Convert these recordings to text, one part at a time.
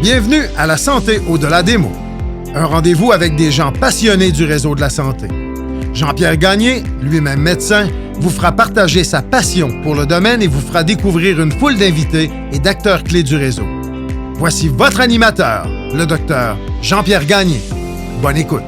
Bienvenue à La Santé au-delà des mots. Un rendez-vous avec des gens passionnés du réseau de la santé. Jean-Pierre Gagné, lui-même médecin, vous fera partager sa passion pour le domaine et vous fera découvrir une foule d'invités et d'acteurs clés du réseau. Voici votre animateur, le docteur Jean-Pierre Gagné. Bonne écoute.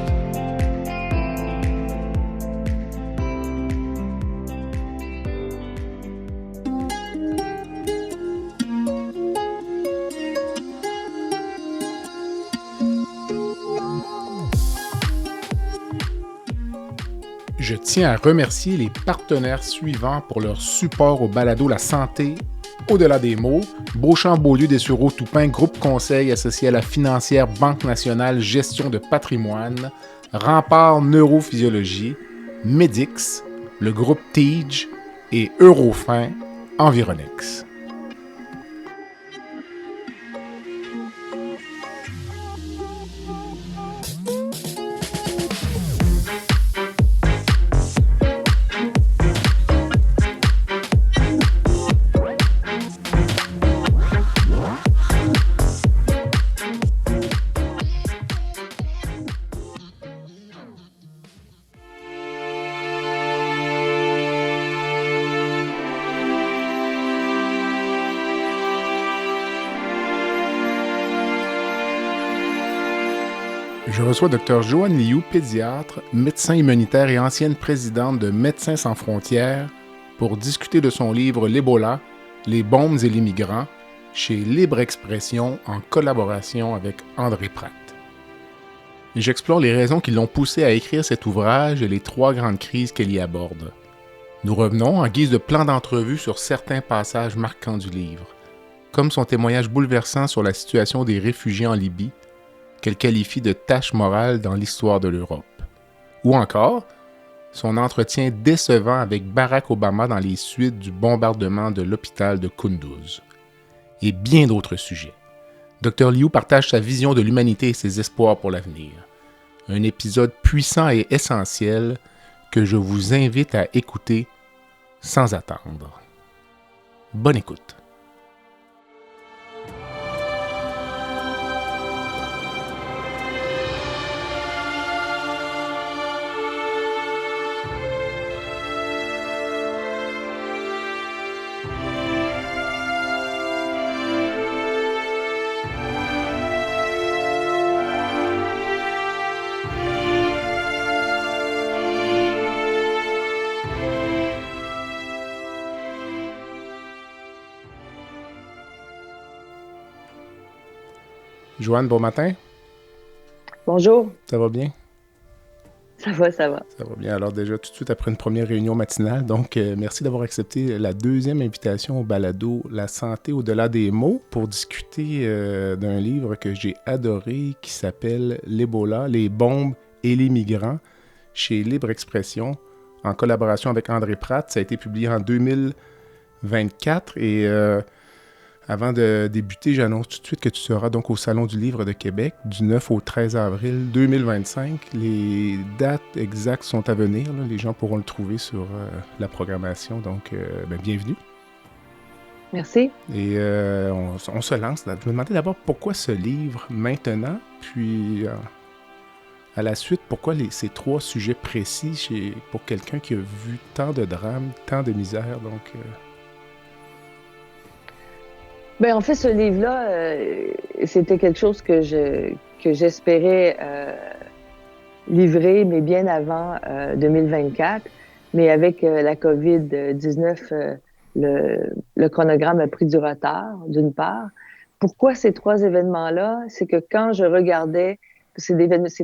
Je tiens à remercier les partenaires suivants pour leur support au balado La Santé au-delà des mots. Beauchamp-Beaulieu des Sureau-Toupin, groupe conseil associé à la financière Banque nationale gestion de patrimoine, Rempart Neurophysiologie, Medix, le groupe TIGE et Eurofin Environex. Je reçois Dr Joanne Liu, pédiatre, médecin immunitaire et ancienne présidente de Médecins sans frontières, pour discuter de son livre L'Ebola, les bombes et les migrants, chez Libre Expression en collaboration avec André Pratt. Et j'explore les raisons qui l'ont poussé à écrire cet ouvrage et les 3 grandes crises qu'elle y aborde. Nous revenons en guise de plan d'entrevue sur certains passages marquants du livre, comme son témoignage bouleversant sur la situation des réfugiés en Libye, qu'elle qualifie de tâche morale dans l'histoire de l'Europe. Ou encore, son entretien décevant avec Barack Obama dans les suites du bombardement de l'hôpital de Kunduz. Et bien d'autres sujets. Dr Liu partage sa vision de l'humanité et ses espoirs pour l'avenir. Un épisode puissant et essentiel que je vous invite à écouter sans attendre. Bonne écoute. Joanne, bon matin. Bonjour. Ça va bien? Ça va. Ça va bien. Alors déjà, tout de suite après une première réunion matinale, donc merci d'avoir accepté la deuxième invitation au balado La Santé au-delà des mots pour discuter d'un livre que j'ai adoré qui s'appelle L'Ebola, les bombes et les migrants chez Libre Expression en collaboration avec André Pratt. Ça a été publié en 2024 et avant de débuter, j'annonce tout de suite que tu seras donc au Salon du Livre de Québec du 9 au 13 avril 2025. Les dates exactes sont à venir. Là. Les gens pourront le trouver sur la programmation. Donc, bienvenue. Merci. Et on se lance. Je me demandais d'abord pourquoi ce livre maintenant, puis à la suite, pourquoi ces 3 sujets précis pour quelqu'un qui a vu tant de drames, tant de misère. Donc... En fait, ce livre-là, c'était quelque chose que j'espérais livrer, mais bien avant 2024. Mais avec la COVID-19, le chronogramme a pris du retard, d'une part. Pourquoi ces 3 événements-là? C'est que quand je regardais ces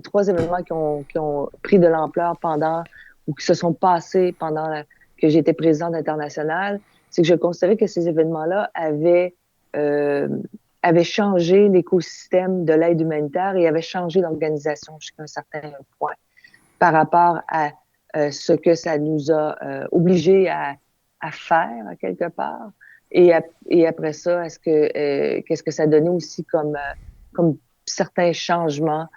3 événements qui ont pris de l'ampleur ou qui se sont passés pendant que j'étais présidente internationale, c'est que je considérais que ces événements-là avaient changé l'écosystème de l'aide humanitaire et avait changé l'organisation jusqu'à un certain point par rapport à ce que ça nous a obligés à faire, à quelque part. Et après ça, qu'est-ce que ça donnait aussi comme certains changements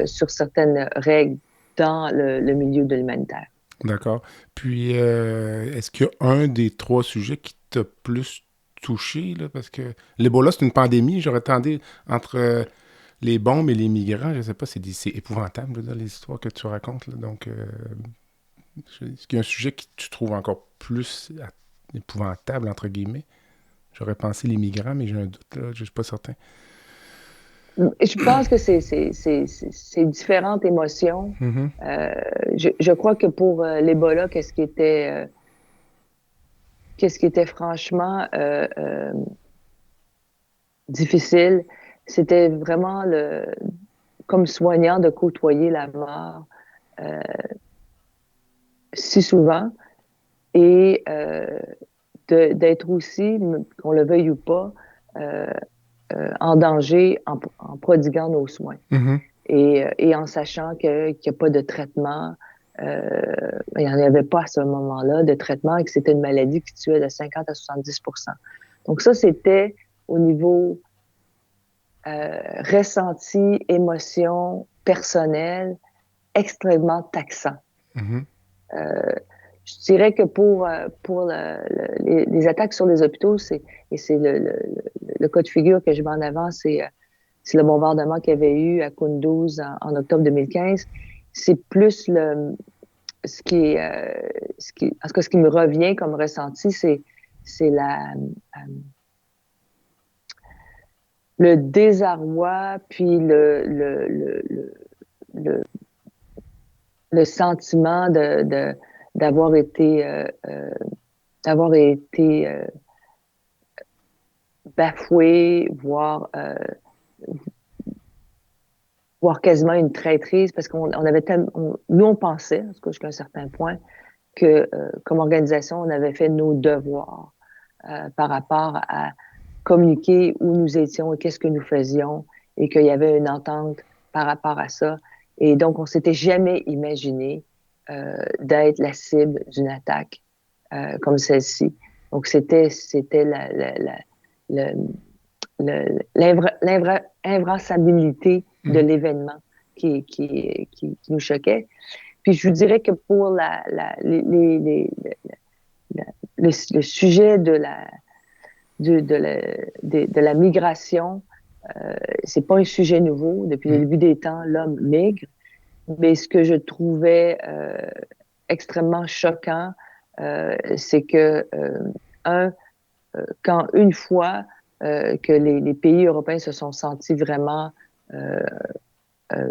sur certaines règles dans le milieu de l'humanitaire. D'accord. Puis, est-ce qu'il y a un des 3 sujets qui t'a plus touché, là, parce que l'Ebola, c'est une pandémie. J'aurais tendu entre les bombes et les migrants, je sais pas, c'est épouvantable, là, les histoires que tu racontes. Là. Donc, est-ce qu'il y a un sujet que tu trouves encore plus épouvantable, entre guillemets? J'aurais pensé les migrants, mais j'ai un doute, là, je suis pas certain. Je pense que c'est différentes émotions. Mhm. Je crois que pour l'Ebola, qu'est-ce qui était franchement difficile, c'était vraiment comme soignant de côtoyer la mort euh, si souvent et d'être aussi, qu'on le veuille ou pas, euh, en danger en prodiguant nos soins Mhm. et en sachant qu'il n'y a pas de traitement. Il n'y en avait pas à ce moment-là de traitement et que c'était une maladie qui tuait de 50 à 70 Donc ça, c'était au niveau ressenti, émotion, personnel, extrêmement taxant. Mhm. Euh, je dirais que pour les attaques sur les hôpitaux, et c'est le cas de figure que je mets en avant, c'est le bombardement qu'il y avait eu à Kunduz en octobre 2015. C'est plus ce qui est, en tout cas, ce qui me revient comme ressenti, c'est le désarroi, puis le, le sentiment d'avoir été, d'avoir été bafoué, voire quasiment une traîtrise, parce qu'on avait tellement, nous, on pensait, en tout cas jusqu'à un certain point, que comme organisation, on avait fait nos devoirs par rapport à communiquer où nous étions et qu'est-ce que nous faisions et qu'il y avait une entente par rapport à ça. Et donc, on s'était jamais imaginé d'être la cible d'une attaque comme celle-ci. Donc, c'était l'invraisemblabilité de Mhm. l'événement qui nous choquait. Puis je vous dirais que pour le sujet de la migration, c'est pas un sujet nouveau. Depuis le Mhm. début des temps, l'homme migre. Mais ce que je trouvais extrêmement choquant, c'est que, un, quand une fois que les pays européens se sont sentis vraiment, euh, euh,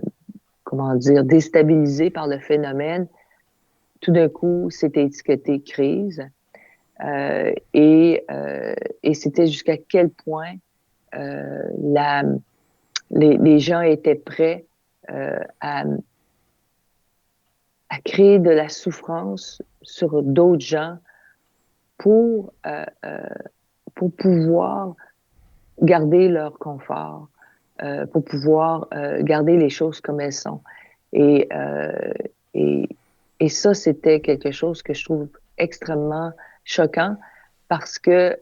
comment dire, déstabilisés par le phénomène, tout d'un coup, c'était étiqueté crise. Et c'était jusqu'à quel point euh, la, les gens étaient prêts à créer de la souffrance sur d'autres gens pour, euh, euh, pour pouvoir garder leur confort, pour pouvoir garder les choses comme elles sont. Et, euh, et, et ça, c'était quelque chose que je trouve extrêmement choquant parce que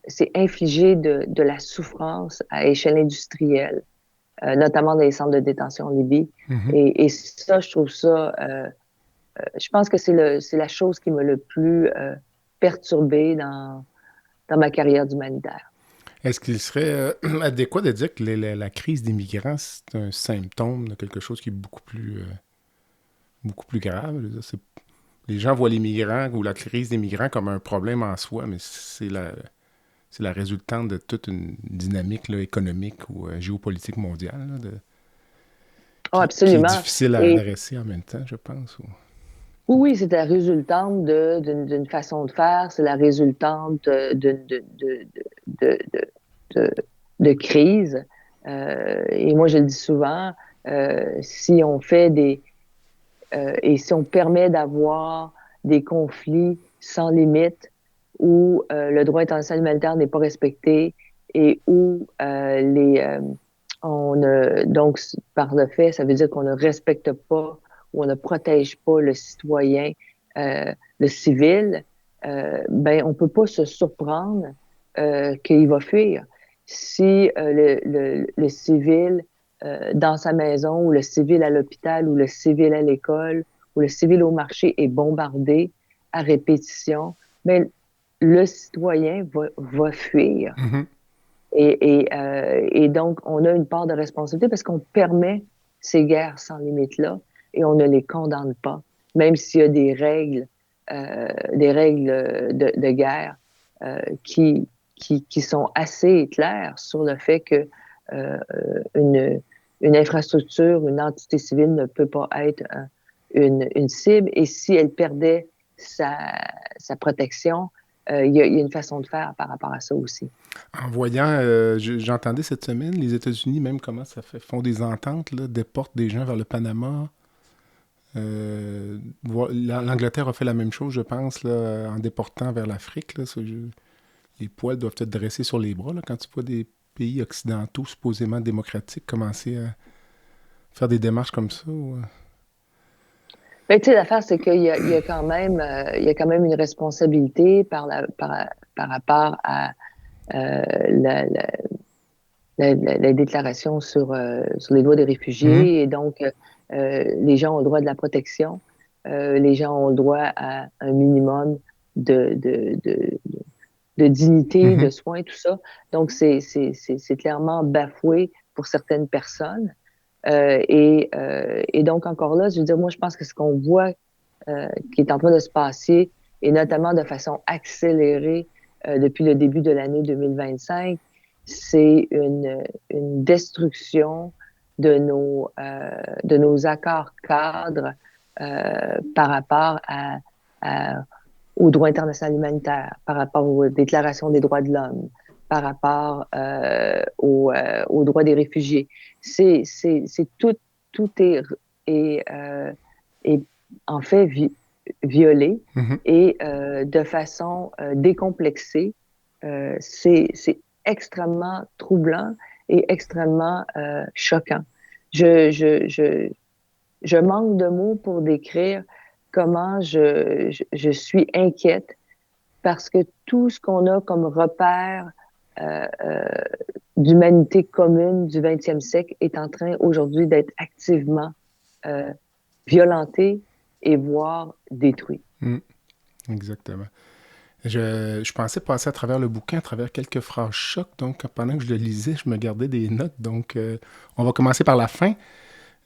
c'est infliger de la souffrance à échelle industrielle, notamment dans les centres de détention en Libye. Mhm. Et ça, je trouve ça, je pense que c'est la chose qui m'a le plus perturbée dans ma carrière d'humanitaire. Est-ce qu'il serait adéquat de dire que la crise des migrants, c'est un symptôme de quelque chose qui est beaucoup plus grave? Je veux dire, les gens voient les migrants ou la crise des migrants comme un problème en soi, mais c'est la résultante de toute une dynamique là, économique ou géopolitique mondiale là, Oh, qui est absolument. difficile à Et adresser en même temps, je pense. oui, oui, c'est la résultante d'une façon de faire, c'est la résultante de, de, de, de crise. Et moi, je le dis souvent, si on fait et si on permet d'avoir des conflits sans limite où le droit international humanitaire n'est pas respecté et où donc par le fait, ça veut dire qu'on ne respecte pas ou on ne protège pas le citoyen, le civil, ben on peut pas se surprendre qu'il va fuir. Si le civil dans sa maison, ou le civil à l'hôpital, ou le civil à l'école, ou le civil au marché est bombardé à répétition, mais le citoyen va fuir. Mhm. Et donc, on a une part de responsabilité parce qu'on permet ces guerres sans limite-là et on ne les condamne pas, même s'il y a des règles de guerre euh, qui, qui sont assez claires sur le fait que euh, une, une infrastructure, une entité civile ne peut pas être une cible et si elle perdait sa, sa protection, il y a une façon de faire par rapport à ça aussi. En voyant, j'entendais cette semaine, les États-Unis, même comment ça fait, font des ententes, là, déportent des gens vers le Panama. L'Angleterre a fait la même chose, je pense, là, en déportant vers l'Afrique. Là, les poils doivent être dressés sur les bras là, quand tu vois des pays occidentaux supposément démocratiques commencer à faire des démarches comme ça. Ben, tu sais, l'affaire, c'est qu'il y a quand même, il y a quand même une responsabilité par rapport à la, la déclaration sur les droits des Mhm, réfugiés. Et donc, les gens ont le droit de la protection. Les gens ont le droit à un minimum de, de, de, de dignité, mhm. de soins, tout ça. Donc, c'est clairement bafoué pour certaines personnes. Et donc, encore là, je veux dire, moi, je pense que ce qu'on voit qui est en train de se passer, et notamment de façon accélérée depuis le début de l'année 2025, c'est une destruction de nos accords cadres par rapport au droit international humanitaire, par rapport aux déclarations des droits de l'homme, par rapport aux droits des réfugiés. C'est tout est en fait violé Mhm. et de façon décomplexée. C'est extrêmement troublant et extrêmement choquant. Je, je, je, je manque de mots pour décrire comment je suis inquiète parce que tout ce qu'on a comme repère euh, euh, d'humanité commune du 20e siècle est en train aujourd'hui d'être activement euh, violenté et voire détruit. Mm, exactement. Je pensais passer à travers le bouquin, à travers quelques phrases chocs. Donc, pendant que je le lisais, je me gardais des notes. Donc, on va commencer par la fin.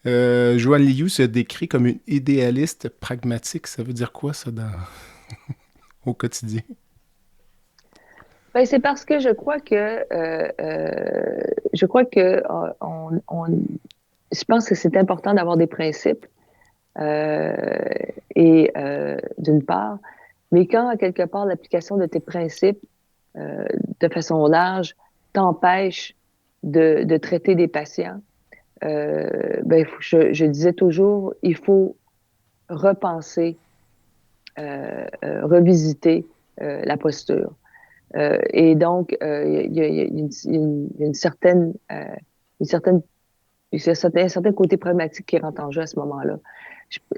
Joanne Liu se décrit comme une idéaliste pragmatique. Ça veut dire quoi, ça, au quotidien? Ben, c'est parce que je crois que je pense que c'est important d'avoir des principes euh, et d'une part, mais quand à quelque part l'application de tes principes euh, de façon large t'empêche de traiter des patients, ben, je disais toujours, il faut repenser, revisiter la posture. Et donc, il y a une certaine, un certain côté pragmatique qui rentre en jeu à ce moment-là.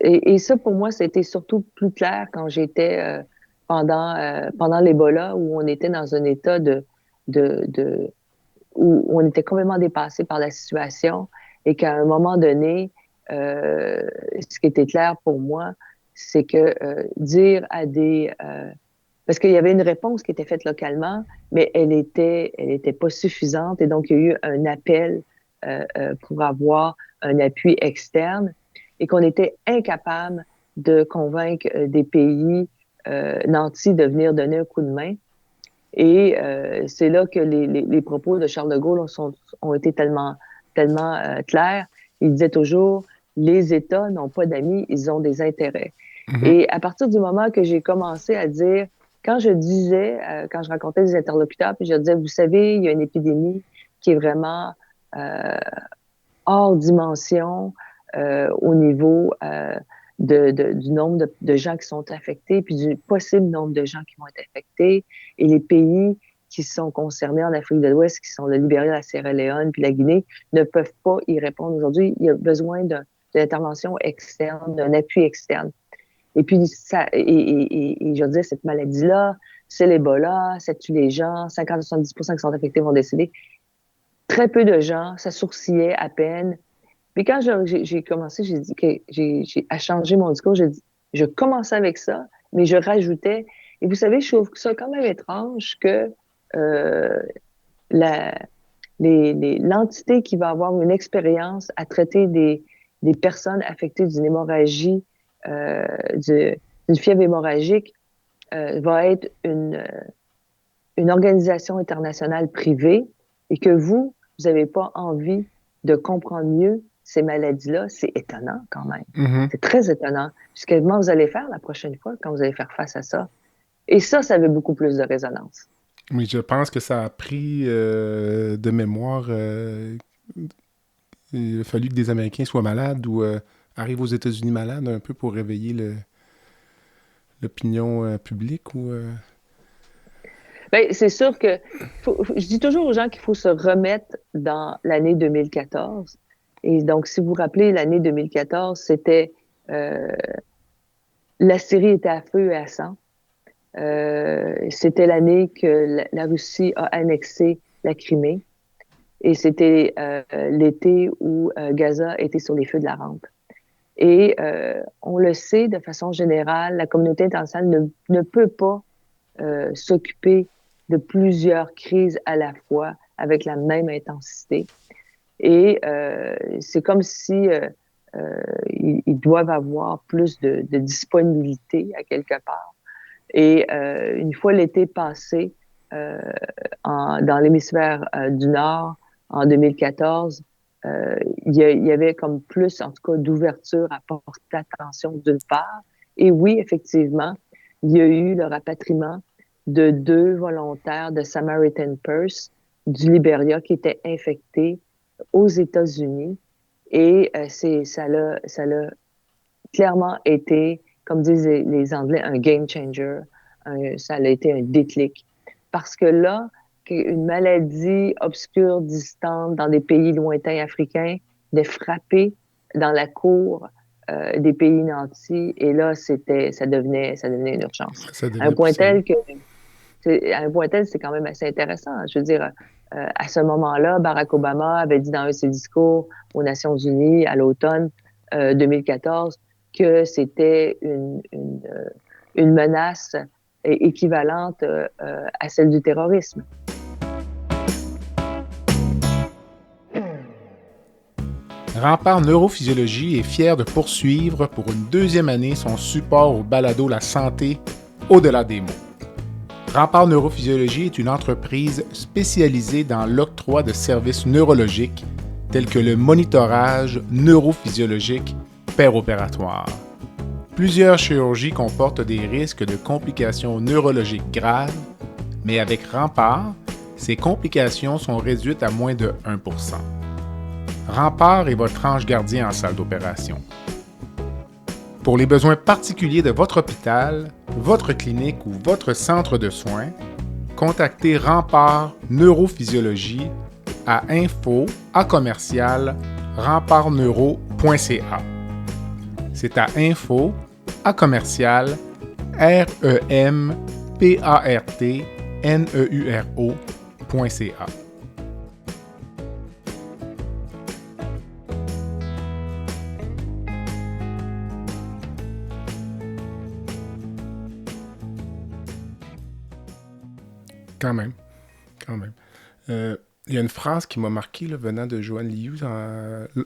Et ça, pour moi, c'était surtout plus clair quand j'étais pendant l'Ebola, où on était dans un état de où on était complètement dépassé par la situation et qu'à un moment donné, ce qui était clair pour moi, c'est que dire à parce qu'il y avait une réponse qui était faite localement, mais elle était pas suffisante et donc il y a eu un appel pour avoir un appui externe et qu'on était incapable de convaincre des pays nantis de venir donner un coup de main. Et c'est là que les propos de Charles de Gaulle ont été tellement clairs. Il disait toujours, les États n'ont pas d'amis, ils ont des intérêts. Mhm. Et à partir du moment que j'ai commencé à dire, quand je disais, quand je rencontrais des interlocuteurs, puis je disais, vous savez, il y a une épidémie qui est vraiment euh, hors dimension au niveau du nombre de gens qui sont affectés, puis du possible nombre de gens qui vont être affectés. Et les pays qui sont concernés en Afrique de l'Ouest, qui sont le Libéria, la Sierra Leone, puis la Guinée, ne peuvent pas y répondre aujourd'hui. Il y a besoin d'une intervention externe, d'un appui externe. Et puis, et je disais, cette maladie-là, c'est l'Ebola, ça tue les gens, 50-70% qui sont affectés vont décéder. Très peu de gens, ça sourcillait à peine. Puis quand j'ai commencé, j'ai à changer mon discours. J'ai dit, je commençais avec ça, mais je rajoutais, Et vous savez, je trouve ça quand même étrange que la, l'entité qui va avoir une expérience à traiter des personnes affectées d'une hémorragie, d'une fièvre hémorragique, va être une organisation internationale privée et que vous n'avez pas envie de comprendre mieux ces maladies-là, c'est étonnant quand même. Mhm. C'est très étonnant. Comment vous allez faire la prochaine fois quand vous allez faire face à ça? Et ça avait beaucoup plus de résonance. Oui, je pense que ça a pris de mémoire. Il a fallu que des Américains soient malades ou arrivent aux États-Unis malades un peu pour réveiller l'opinion publique ou. Ben, c'est sûr que je dis toujours aux gens qu'il faut se remettre dans l'année 2014. Et donc, si vous vous rappelez, l'année 2014, c'était la Syrie était à feu et à sang. C'était l'année que la Russie a annexé la Crimée. Et c'était l'été où Gaza était sur les feux de la rampe. Et on le sait, de façon générale, la communauté internationale ne peut pas s'occuper de plusieurs crises à la fois avec la même intensité. Et c'est comme si ils doivent avoir plus de disponibilité à quelque part. Et une fois l'été passé, dans l'hémisphère du Nord, en 2014, il y avait comme plus, en tout cas, d'ouverture à porter attention d'une part. Et oui, effectivement, il y a eu le rapatriement de 2 volontaires de Samaritan Purse du Libéria qui étaient infectés aux États-Unis. Et ça l'a clairement été, comme disent les Anglais, un game changer. Ça a été un déclic. Parce que là, une maladie obscure, distante, dans des pays lointains africains, de frapper dans la cour des pays nantis, et là, ça devenait une urgence. Ça À un devait point pousser. tel, c'est quand même assez intéressant. Je veux dire, à ce moment-là, Barack Obama avait dit dans un de ses discours aux Nations Unies à l'automne 2014 que c'était une menace équivalente à celle du terrorisme. Rempart Neurophysiologie est fier de poursuivre pour une 2e année son support au balado La santé au-delà des mots. Rempart Neurophysiologie est une entreprise spécialisée dans l'octroi de services neurologiques tels que le monitorage neurophysiologique péropératoire. Plusieurs chirurgies comportent des risques de complications neurologiques graves, mais avec Rempart, ces complications sont réduites à moins de 1%. Rempart est votre ange gardien en salle d'opération. Pour les besoins particuliers de votre hôpital, votre clinique ou votre centre de soins, contactez Rempart Neurophysiologie à info@rempartneuro.ca. C'est à info@rempartneuro.ca. Quand même. Il y a une phrase qui m'a marqué là, venant de Joanne Liu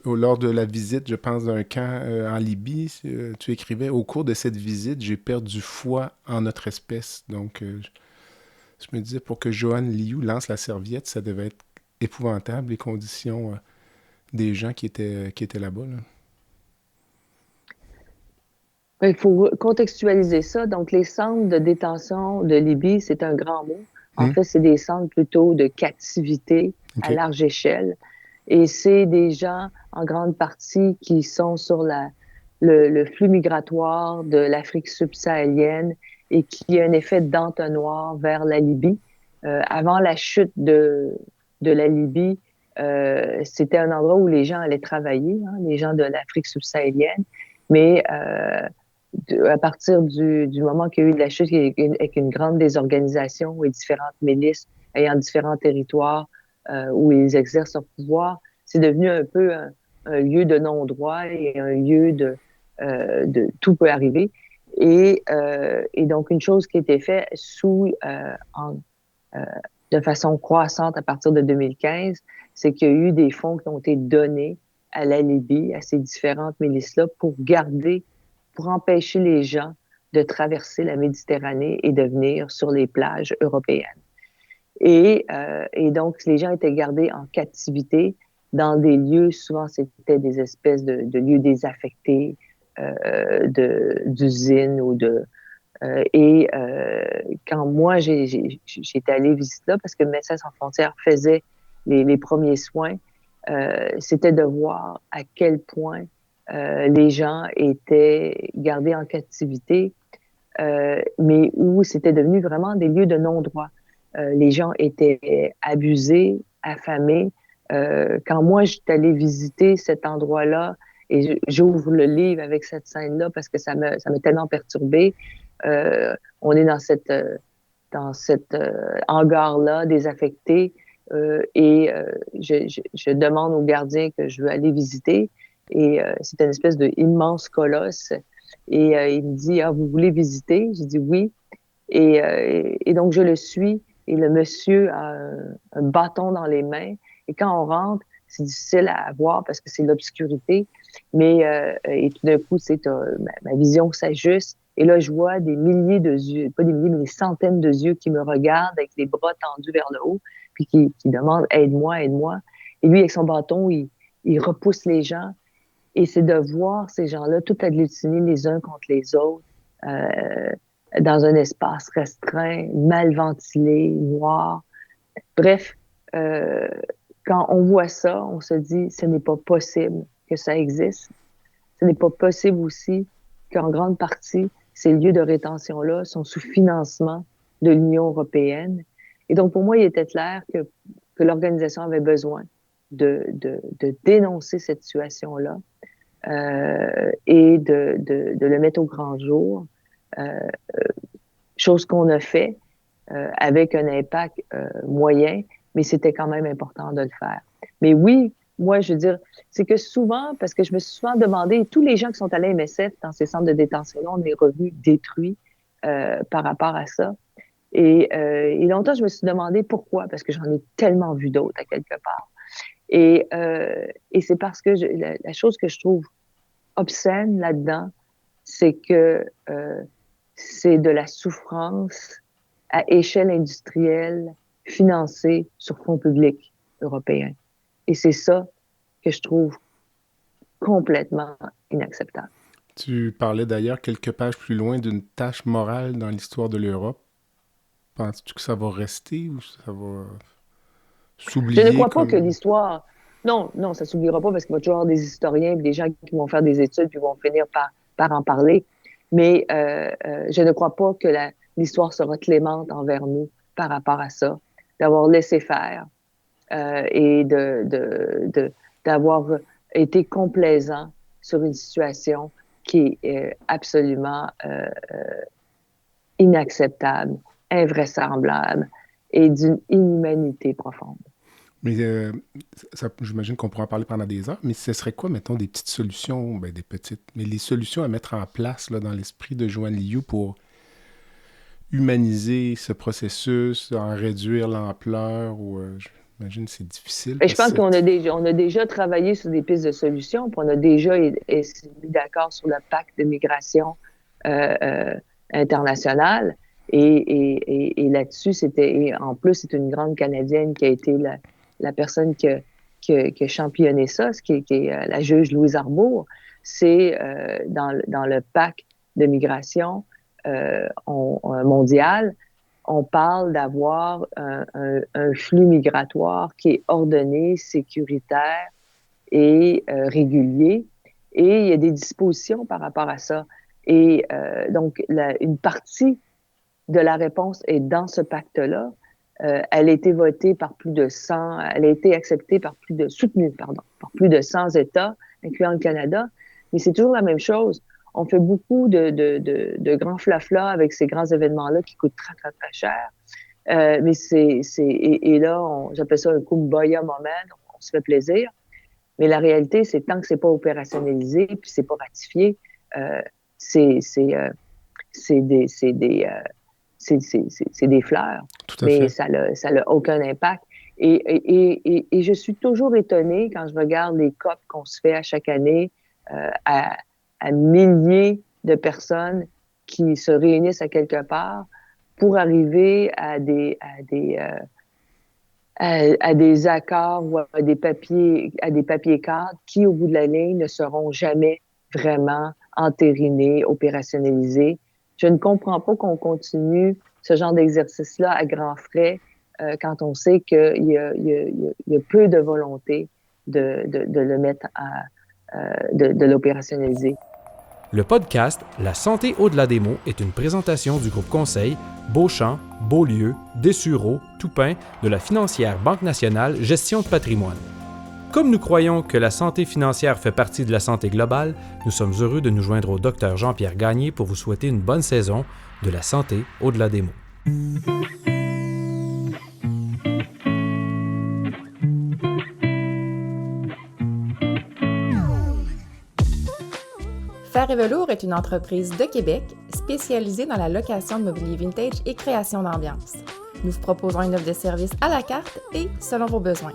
lors de la visite, je pense, d'un camp en Libye. Tu écrivais: au cours de cette visite, j'ai perdu foi en notre espèce. Donc, je me disais, pour que Joanne Liu lance la serviette, ça devait être épouvantable, les conditions des gens qui étaient là-bas. Là. Il faut contextualiser ça. Donc, les centres de détention de Libye, c'est un grand mot. En fait, c'est des centres plutôt de captivité à large échelle. Et c'est des gens, en grande partie, qui sont sur le flux migratoire de l'Afrique subsaharienne et qui a un effet d'entonnoir vers la Libye. Avant la chute de la Libye, c'était un endroit où les gens allaient travailler, les gens de l'Afrique subsaharienne. Mais à partir du moment qu'il y a eu de la chute avec une grande désorganisation et différentes milices ayant différents territoires où ils exercent leur pouvoir, c'est devenu un peu un lieu de non-droit et un lieu de tout peut arriver. Et donc, une chose qui a été faite euh, de façon croissante à partir de 2015, c'est qu'il y a eu des fonds qui ont été donnés à la Libye, à ces différentes milices-là, pour empêcher les gens de traverser la Méditerranée et de venir sur les plages européennes. Et donc, les gens étaient gardés en captivité dans des lieux, souvent c'était des espèces de lieux désaffectés, d'usines ou quand moi j'étais allée visiter là, parce que Médecins sans frontières faisait les premiers soins, c'était de voir à quel point les gens étaient gardés en captivité, mais où c'était devenu vraiment des lieux de non-droit. Les gens étaient abusés, affamés. Quand moi, j'étais allée visiter cet endroit-là, et j'ouvre le livre avec cette scène-là parce que ça m'a tellement perturbée. On est dans cette hangar-là, désaffecté, je demande au gardien que je veux aller visiter. Et c'est une espèce de immense colosse. Et il me dit, ah, vous voulez visiter? J'ai dit oui. Et donc, je le suis. Et le monsieur a un bâton dans les mains. Et quand on rentre, c'est difficile à voir parce que c'est l'obscurité. Mais et tout d'un coup, ma vision s'ajuste. Et là, je vois des milliers de yeux, pas des milliers, mais des centaines de yeux qui me regardent avec les bras tendus vers le haut, puis qui demandent aide-moi, aide-moi. Et lui, avec son bâton, il repousse les gens. Et c'est de voir ces gens-là tout agglutinés les uns contre les autres, dans un espace restreint, mal ventilé, noir. Bref, quand on voit ça, on se dit, ce n'est pas possible que ça existe. Ce n'est pas possible aussi qu'en grande partie, ces lieux de rétention-là sont sous financement de l'Union européenne. Et donc, pour moi, il était clair que l'organisation avait besoin de dénoncer cette situation-là et de le mettre au grand jour. Chose qu'on a fait avec un impact moyen, mais c'était quand même important de le faire. Mais oui, moi, je veux dire, c'est que souvent, parce que je me suis souvent demandé, tous les gens qui sont allés à MSF dans ces centres de détention-là, on est revenus détruits par rapport à ça. Et longtemps, je me suis demandé pourquoi, parce que j'en ai tellement vu d'autres à quelque part. Et c'est parce que la chose que je trouve obscène là-dedans, c'est que c'est de la souffrance à échelle industrielle financée sur fonds publics européens. Et c'est ça que je trouve complètement inacceptable. Tu parlais d'ailleurs quelques pages plus loin d'une tâche morale dans l'histoire de l'Europe. Penses-tu que ça va rester ou ça va Je ne s'oublier crois pas que comme... l'histoire... Non, non, ça ne s'oubliera pas parce qu'il va toujours y avoir des historiens et des gens qui vont faire des études puis vont finir par en parler. Mais je ne crois pas que l'histoire sera clémente envers nous par rapport à ça, d'avoir laissé faire et d'avoir été complaisant sur une situation qui est absolument inacceptable, invraisemblable et d'une inhumanité profonde. Mais j'imagine qu'on pourra en parler pendant des heures, mais ce serait quoi, mettons, des petites solutions, ben des petites, mais les solutions à mettre en place là, dans l'esprit de Joanne Liu pour humaniser ce processus, en réduire l'ampleur, ou j'imagine que c'est difficile. Et je pense qu'on a déjà travaillé sur des pistes de solutions, puis on a déjà mis d'accord sur le pacte de migration international. Et là-dessus, en plus, c'est une grande Canadienne qui a été la personne qui a championné ça, qui est la juge Louise Arbour. C'est dans le pacte de migration mondial, on parle d'avoir un flux migratoire qui est ordonné, sécuritaire et régulier. Et il y a des dispositions par rapport à ça. Et donc, une partie de la réponse est dans ce pacte-là. Elle a été votée par elle a été acceptée soutenue, par plus de 100 États, incluant le Canada. Mais c'est toujours la même chose. On fait beaucoup de grands flaflas avec ces grands événements-là qui coûtent très, très, très cher. Mais et là, j'appelle ça un kumbaya moment, on se fait plaisir. Mais la réalité, c'est tant que c'est pas opérationnalisé puis c'est pas ratifié, c'est des fleurs, mais ça n'a aucun impact. Et je suis toujours étonnée quand je regarde les COP qu'on se fait à chaque année à milliers de personnes qui se réunissent à quelque part pour arriver à des accords ou à des papiers cadres qui, au bout de la ligne, ne seront jamais vraiment entérinés, opérationnalisés. Je ne comprends pas qu'on continue ce genre d'exercice-là à grands frais quand on sait qu'il y a peu de volonté de le mettre de l'opérationnaliser. Le podcast La santé au-delà des mots est une présentation du groupe conseil Beauchamp, Beaulieu, Dessureau, Toupin de la financière Banque nationale Gestion de patrimoine. Comme nous croyons que la santé financière fait partie de la santé globale, nous sommes heureux de nous joindre au Dr Jean-Pierre Gagné pour vous souhaiter une bonne saison de la santé au-delà des mots. Fer et Velours est une entreprise de Québec spécialisée dans la location de mobilier vintage et création d'ambiance. Nous vous proposons une offre de service à la carte et selon vos besoins.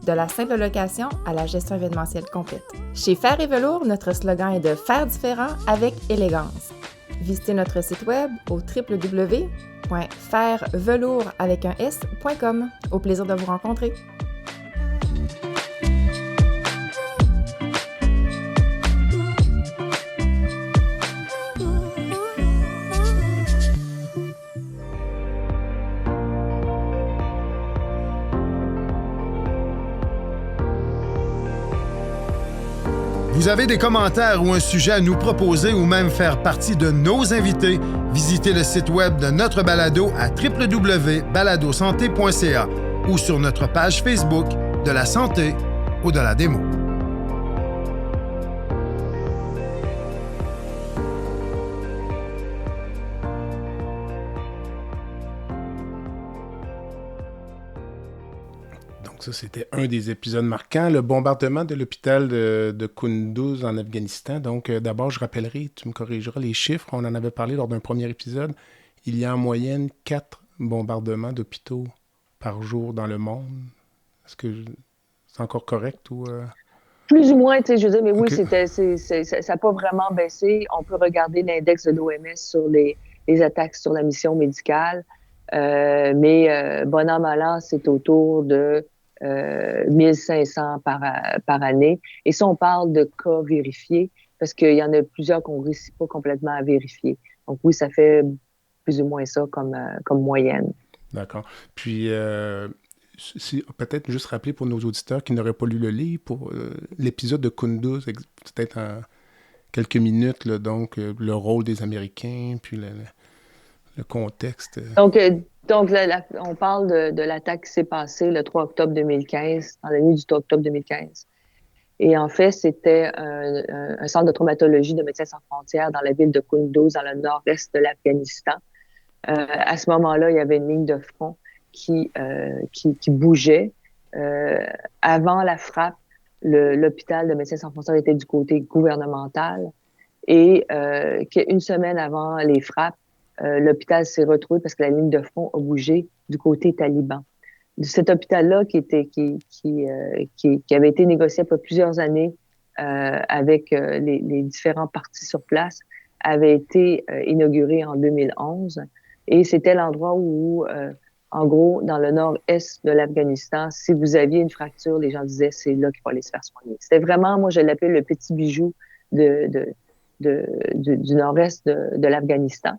De la simple location à la gestion événementielle complète. Chez Fer et Velours, notre slogan est de faire différent avec élégance. Visitez notre site web au www.fervelours.com. Au plaisir de vous rencontrer. Vous avez des commentaires ou un sujet à nous proposer ou même faire partie de nos invités, visitez le site web de notre balado à www.baladosanté.ca ou sur notre page Facebook de la santé au-delà des mots. Ça, c'était un des épisodes marquants, le bombardement de l'hôpital de Kunduz en Afghanistan. Donc, d'abord, je rappellerai, tu me corrigeras les chiffres, on en avait parlé lors d'un premier épisode. Il y a en moyenne 4 bombardements d'hôpitaux par jour dans le monde. Est-ce que c'est encore correct ou... Plus ou moins, tu sais, je veux dire, mais oui, Okay. ça n'a pas vraiment baissé. On peut regarder l'index de l'OMS sur les attaques sur la mission médicale, mais bon an, mal an, c'est autour de 1500 par année. Et ça, on parle de cas vérifiés parce qu'il y en a plusieurs qu'on ne réussit pas complètement à vérifier. Donc oui, ça fait plus ou moins ça comme moyenne. D'accord. Puis, peut-être juste rappeler pour nos auditeurs qui n'auraient pas lu le livre, pour l'épisode de Kunduz, peut-être en quelques minutes, là, donc le rôle des Américains, puis le contexte. Donc là, on parle de l'attaque qui s'est passée le 3 octobre 2015, dans la nuit du 3 octobre 2015. Et en fait, c'était un centre de traumatologie de Médecins sans frontières dans la ville de Kunduz, dans le nord-est de l'Afghanistan. À ce moment-là, il y avait une ligne de front qui bougeait. Avant la frappe, l'hôpital de Médecins sans frontières était du côté gouvernemental. Et une semaine avant les frappes, l'hôpital s'est retrouvé parce que la ligne de front a bougé du côté taliban. Cet hôpital-là qui avait été négocié pour plusieurs années avec les différents partis sur place avait été inauguré en 2011 et c'était l'endroit où, en gros, dans le nord-est de l'Afghanistan, si vous aviez une fracture, les gens disaient c'est là qu'il faut aller se faire soigner. C'était vraiment, moi je l'appelle le petit bijou du nord-est de l'Afghanistan.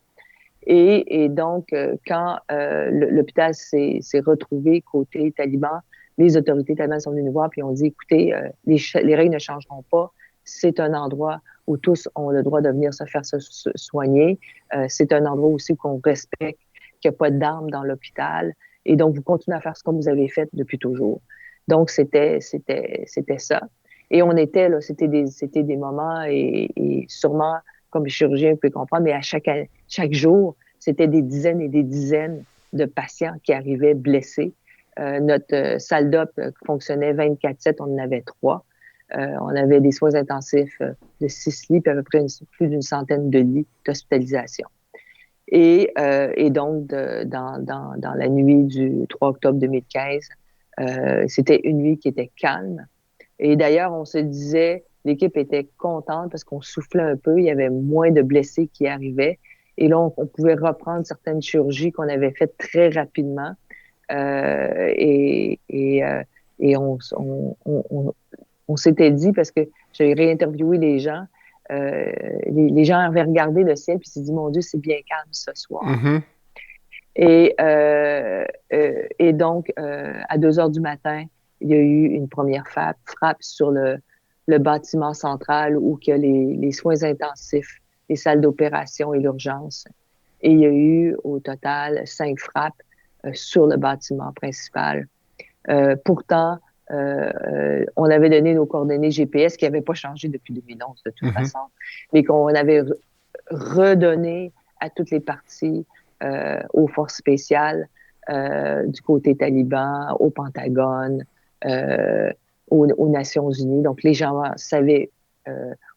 Et donc, quand l'hôpital s'est retrouvé côté taliban, les autorités talibanes sont venues nous voir puis ont dit, écoutez, les règles ne changeront pas. C'est un endroit où tous ont le droit de venir se faire soigner. C'est un endroit aussi qu'on respecte, qu'il n'y a pas d'armes dans l'hôpital. Et donc, vous continuez à faire ce que vous avez fait depuis toujours. Donc, c'était ça. Et on était là, c'était des moments et sûrement, comme chirurgien, vous pouvez comprendre, mais à chaque jour, c'était des dizaines et des dizaines de patients qui arrivaient blessés. Notre salle d'op fonctionnait 24/7, on en avait 3. On avait des soins intensifs de 6 lits, puis à peu près plus d'une centaine de lits d'hospitalisation. Et donc, dans la nuit du 3 octobre 2015, c'était une nuit qui était calme. Et d'ailleurs, on se disait, l'équipe était contente parce qu'on soufflait un peu, il y avait moins de blessés qui arrivaient. Et là, on pouvait reprendre certaines chirurgies qu'on avait faites très rapidement. Et on s'était dit, parce que j'ai réinterviewé les gens, les gens avaient regardé le ciel puis s'est dit, mon Dieu, c'est bien calme ce soir. Mhm. Et donc, à 2 heures du matin, il y a eu une première frappe sur le bâtiment central où il y a les soins intensifs, les salles d'opération et l'urgence. Et il y a eu au total 5 frappes sur le bâtiment principal. Pourtant, on avait donné nos coordonnées GPS qui n'avaient pas changé depuis 2011 de toute façon, mais qu'on avait redonné à toutes les parties, aux forces spéciales, du côté taliban, au Pentagone, aux Nations Unies. Donc, les gens savaient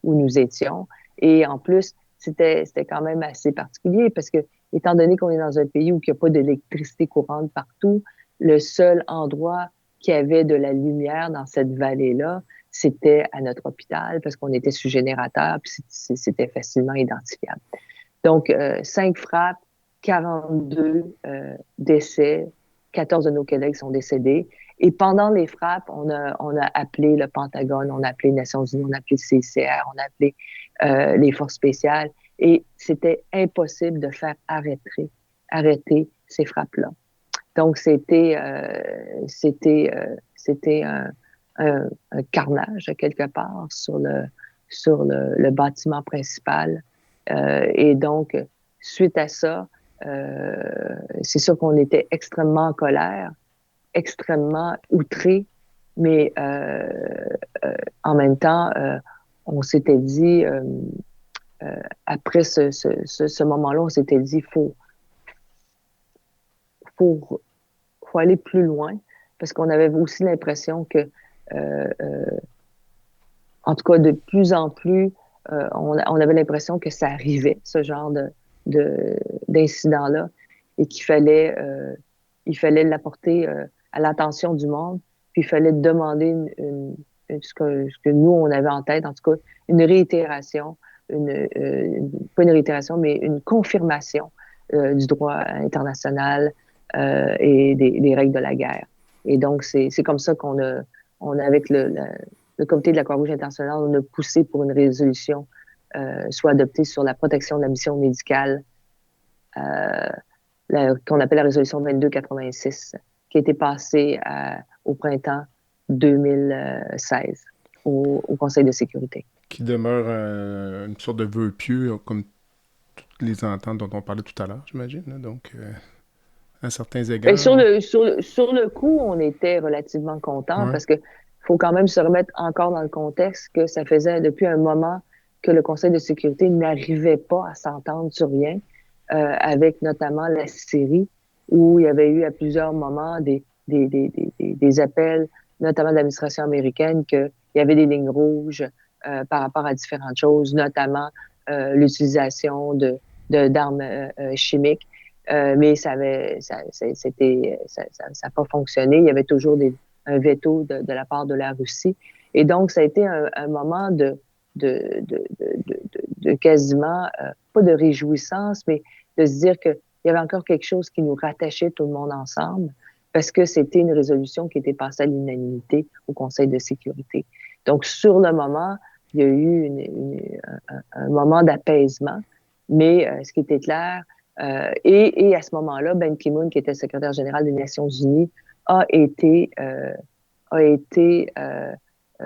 où nous étions. Et en plus, c'était quand même assez particulier parce que, étant donné qu'on est dans un pays où il n'y a pas d'électricité courante partout, le seul endroit qui avait de la lumière dans cette vallée-là, c'était à notre hôpital parce qu'on était sous générateur, puis c'était facilement identifiable. Donc, 5 frappes, 42 décès, 14 de nos collègues sont décédés. Et pendant les frappes, on a appelé le Pentagone, on a appelé les Nations Unies, on a appelé le CICR, on a appelé les forces spéciales. Et c'était impossible de faire arrêter ces frappes-là. Donc, c'était un carnage, quelque part, sur le bâtiment principal. Et donc, suite à ça, c'est sûr qu'on était extrêmement en colère, extrêmement outrés, mais en même temps, on s'était dit, après ce moment-là, on s'était dit, faut aller plus loin, parce qu'on avait aussi l'impression que, en tout cas, de plus en plus, on avait l'impression que ça arrivait, ce genre d'incident-là, et qu'il fallait, il fallait l'apporter à l'attention du monde, puis il fallait demander ce que nous, on avait en tête, en tout cas, une réitération, pas une réitération, mais une confirmation du droit international et des règles de la guerre. Et donc, c'est comme ça qu'on a avec le comité de la Croix-Rouge internationale, on a poussé pour une résolution soit adoptée sur la protection de la mission médicale, qu'on appelle la résolution 2286, qui a été passée au printemps 2016 au Conseil de sécurité. Qui demeure une sorte de vœu pieux, comme toutes les ententes dont on parlait tout à l'heure, j'imagine. Donc, à certains égards. Sur le coup, on était relativement contents parce que faut quand même se remettre encore dans le contexte que ça faisait depuis un moment que le Conseil de sécurité n'arrivait pas à s'entendre sur rien, avec notamment la Syrie, où il y avait eu à plusieurs moments des appels, notamment de l'administration américaine, qu'il y avait des lignes rouges par rapport à différentes choses, notamment l'utilisation d'armes chimiques. Mais ça n'a pas fonctionné. Il y avait toujours un veto de la part de la Russie. Et donc, ça a été un moment de quasiment, pas de réjouissance, mais de se dire qu'il y avait encore quelque chose qui nous rattachait tout le monde ensemble, parce que c'était une résolution qui était passée à l'unanimité au Conseil de sécurité. Donc, sur le moment, il y a eu un moment d'apaisement, mais ce qui était clair, et à ce moment-là, Ban Ki-moon, qui était secrétaire général des Nations Unies, a été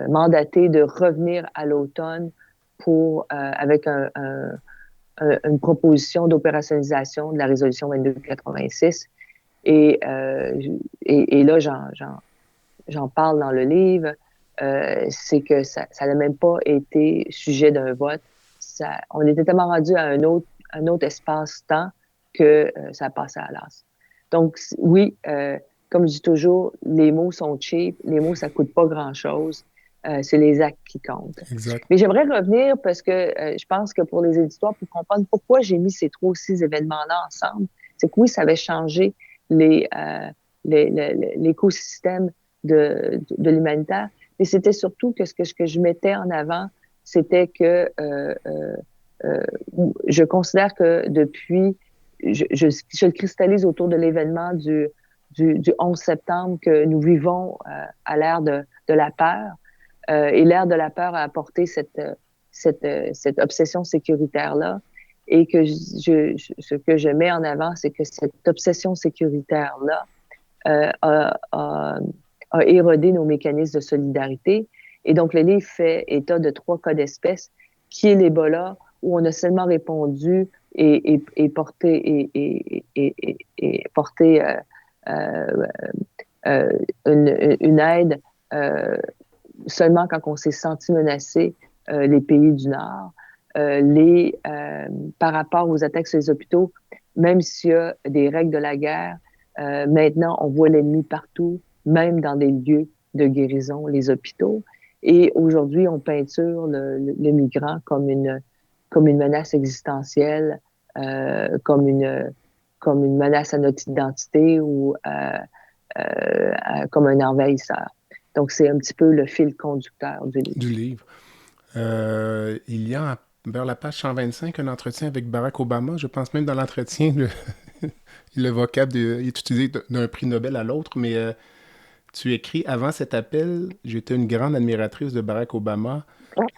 mandaté de revenir à l'automne avec une proposition d'opérationnalisation de la résolution 2286. Et là, j'en parle dans le livre, c'est que ça n'a même pas été sujet d'un vote. On était tellement rendu à un autre espace-temps que ça a passé à l'as. Donc, oui, comme je dis toujours, les mots sont cheap, les mots, ça coûte pas grand-chose. c'est les actes qui comptent. Exact. Mais j'aimerais revenir parce que je pense que pour les éditeurs, pour comprendre pourquoi j'ai mis ces 3 ou 6 événements-là ensemble, c'est que oui, ça avait changé l'écosystème de l'humanitaire, mais c'était surtout que ce que je mettais en avant, c'était que je considère que depuis, je le cristallise autour de l'événement du 11 septembre que nous vivons à l'ère de la peur. Et l'ère de la peur a apporté cette obsession sécuritaire-là. Et que ce que je mets en avant, c'est que cette obsession sécuritaire-là a érodé nos mécanismes de solidarité. Et donc, le livre fait état de 3 cas d'espèce, qui est l'Ebola, où on a seulement répondu et porté une aide seulement quand on s'est senti menacé, les pays du Nord. Par rapport aux attaques sur les hôpitaux, même s'il y a des règles de la guerre, maintenant, on voit l'ennemi partout, même dans des lieux de guérison, les hôpitaux. Et aujourd'hui, on peinture le migrant comme une menace existentielle, comme une menace à notre identité ou comme un envahisseur. Donc, c'est un petit peu le fil conducteur du livre. Il y a vers la page 125 un entretien avec Barack Obama. Je pense même dans l'entretien, le vocable est utilisé d'un prix Nobel à l'autre, mais tu écris « Avant cet appel, j'étais une grande admiratrice de Barack Obama.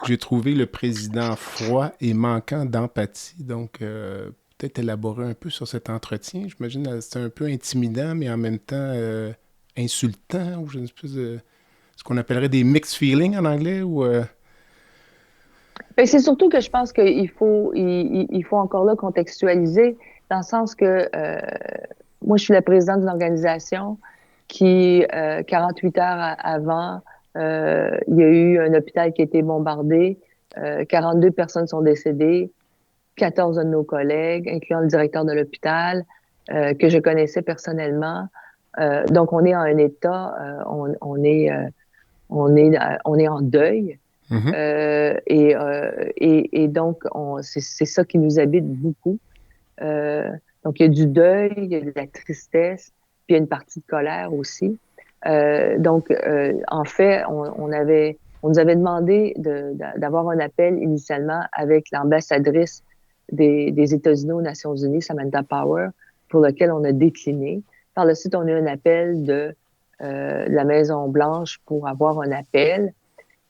J'ai trouvé le président froid et manquant d'empathie. » Donc, peut-être élaborer un peu sur cet entretien. J'imagine que c'est un peu intimidant, mais en même temps insultant, ou une espèce de... ce qu'on appellerait des mixed feelings en anglais, ou... Ben, c'est surtout que je pense qu'il faut encore là contextualiser, dans le sens que moi, je suis la présidente d'une organisation qui, 48 heures avant, il y a eu un hôpital qui a été bombardé, 42 personnes sont décédées, 14 de nos collègues, incluant le directeur de l'hôpital, que je connaissais personnellement. Donc, on est en un état, on est en deuil. Mm-hmm. Et donc, c'est ça qui nous habite beaucoup. Donc, il y a du deuil, il y a de la tristesse, puis il y a une partie de colère aussi. Donc, en fait, on nous avait demandé d'avoir un appel initialement avec l'ambassadrice des États-Unis aux Nations Unies, Samantha Power, pour lequel on a décliné. Par la suite, on a eu un appel de la Maison-Blanche pour avoir un appel.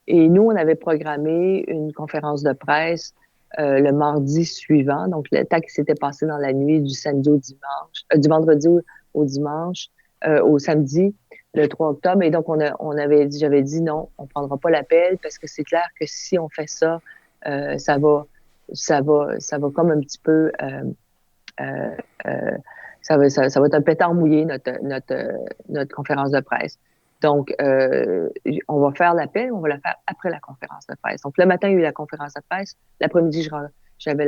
Et nous, on avait programmé une conférence de presse le mardi suivant, donc le temps qui s'était passé dans la nuit du samedi au dimanche, du vendredi au dimanche, au samedi, le 3 octobre. Et donc, j'avais dit non, on prendra pas l'appel parce que c'est clair que si on fait ça, ça va comme un petit peu, ça va être un pétard mouillé, notre conférence de presse. Donc, on va faire l'appel, on va le faire après la conférence de presse. Donc, le matin, il y a eu la conférence de presse. L'après-midi, j'avais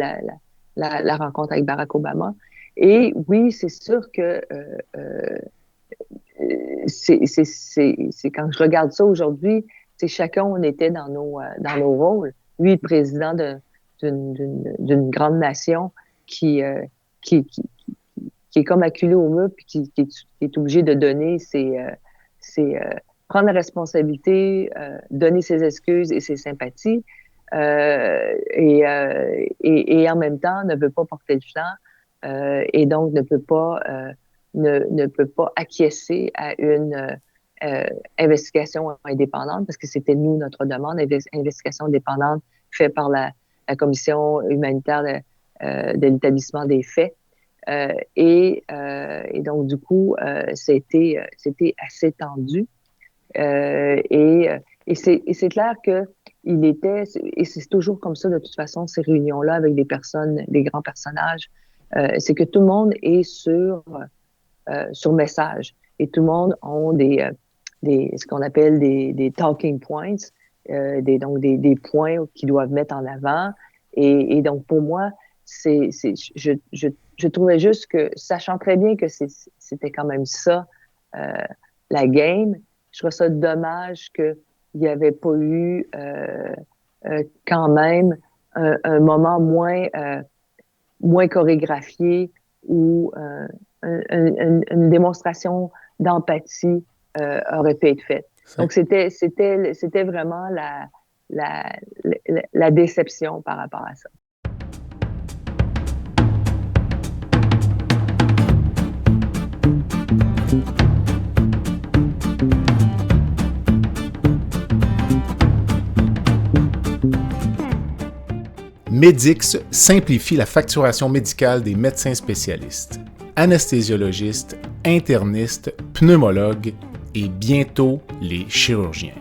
la rencontre avec Barack Obama. Et oui, c'est sûr que c'est quand je regarde ça aujourd'hui, c'est chacun, on était dans nos rôles. Lui, président d'une grande nation qui est comme acculé au mur puis qui est obligé de donner prendre la responsabilité, donner ses excuses et ses sympathies, et en même temps ne veut pas porter le flanc, et donc ne peut pas acquiescer à une investigation indépendante, parce que c'était nous notre demande, investigation indépendante faite par la commission humanitaire de l'établissement des faits. Et donc, du coup, c'était assez tendu. Et c'est clair que il était, et c'est toujours comme ça de toute façon, ces réunions-là avec des grands personnages, c'est que tout le monde est sur message. Et tout le monde a ce qu'on appelle des talking points, donc des points qu'ils doivent mettre en avant. Et donc, pour moi, je trouvais juste que, sachant très bien que c'était quand même ça, la game, je trouve ça dommage que il n'y avait pas eu quand même un moment moins chorégraphié ou une démonstration d'empathie aurait pu être faite. Donc, c'était vraiment la déception par rapport à ça. Medix simplifie la facturation médicale des médecins spécialistes, anesthésiologistes, internistes, pneumologues et bientôt les chirurgiens.